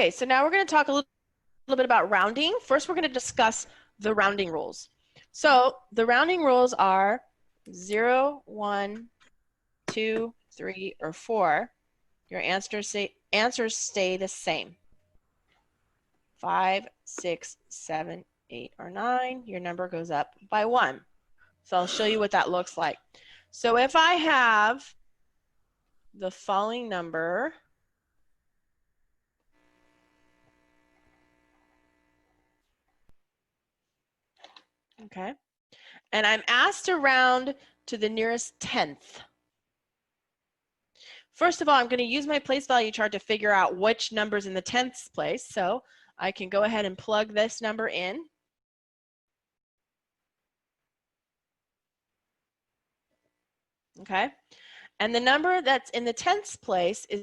Okay, so now we're going to talk a little bit about rounding. First, we're going to discuss the rounding rules. So the rounding rules are 0, 1, 2, 3, or 4. Your answers stay the same. 5, 6, 7, 8, or 9. Your number goes up by 1. So I'll show you what that looks like. So if I have the following number, okay, and I'm asked to round to the nearest tenth. First of all, I'm going to use my place value chart to figure out which number's in the tenths place. So I can go ahead and plug this number in. Okay. And the number that's in the tenths place is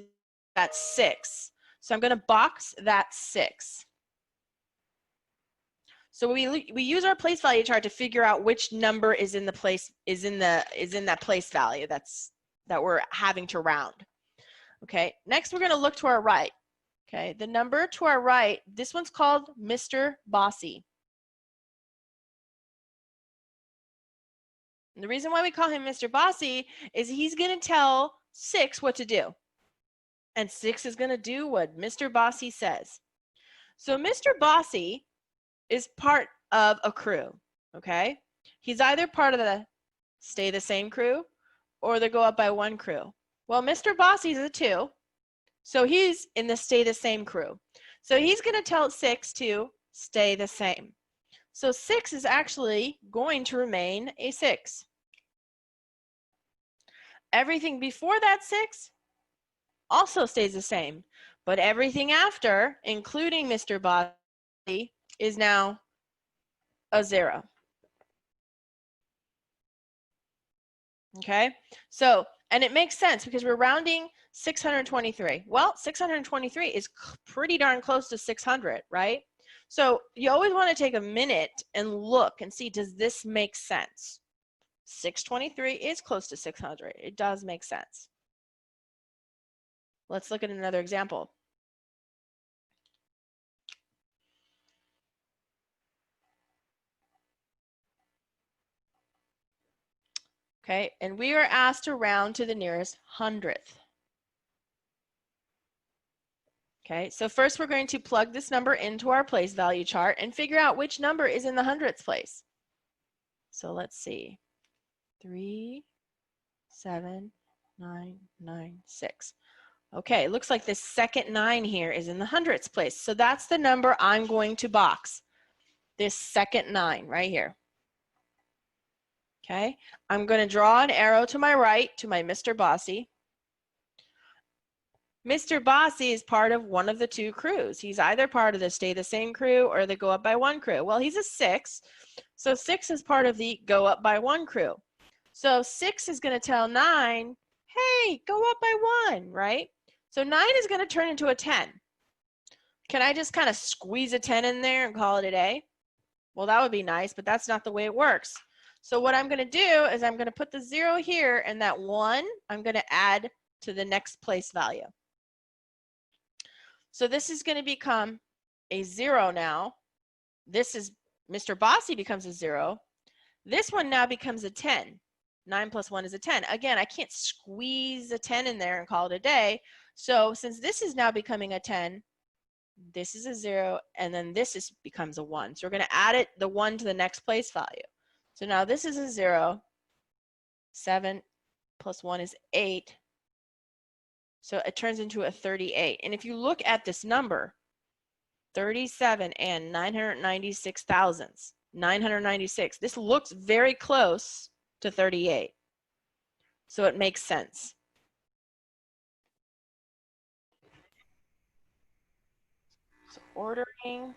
that 6. So I'm going to box that 6. So we use our place value chart to figure out which number is in the place is in that place value that we're having to round. Okay, next we're going to look to our right. Okay, the number to our right, this one's called Mr. Bossy. And the reason why we call him Mr. Bossy is he's going to tell 6 what to do. And 6 is going to do what Mr. Bossy says. So Mr. Bossy is part of a crew, okay? He's either part of the stay the same crew or the go up by 1 crew. Well, Mr. Bossy's a 2, so he's in the stay the same crew. So he's going to tell 6 to stay the same. So 6 is actually going to remain a 6. Everything before that 6 also stays the same, but everything after, including Mr. Bossy, is now a 0. Okay, so, and it makes sense because we're rounding 623. Well, 623 is pretty darn close to 600, right? So you always want to take a minute and look and see, does this make sense? 623 is close to 600. It does make sense. Let's look at another example. Okay, and we are asked to round to the nearest hundredth. Okay, so first we're going to plug this number into our place value chart and figure out which number is in the hundredths place. So let's see, 3, 7, 9, 9, 6. Okay, looks like this second 9 here is in the hundredths place. So that's the number I'm going to box, this second 9 right here. Okay, I'm going to draw an arrow to my right to my Mr. Bossy. Mr. Bossy is part of one of the 2 crews. He's either part of the stay the same crew or the go up by 1 crew. Well, he's a 6, so 6 is part of the go up by 1 crew. So 6 is going to tell 9, hey, go up by 1, right? So 9 is going to turn into a 10. Can I just kind of squeeze a 10 in there and call it a day? Well, that would be nice, but that's not the way it works. So what I'm going to do is I'm going to put the 0 here, and that 1 I'm going to add to the next place value. So this is going to become a 0 now. This is Mr. Bossy becomes a 0. This one now becomes a 10. 9 plus 1 is a 10. Again, I can't squeeze a 10 in there and call it a day. So since this is now becoming a 10, this is a 0, and then this becomes a 1. So we're going to add the 1 to the next place value. So now this is a 0. 7 plus 1 is 8. So it turns into a 38. And if you look at this number, 37 and 996 thousandths, 996, this looks very close to 38. So it makes sense. So ordering.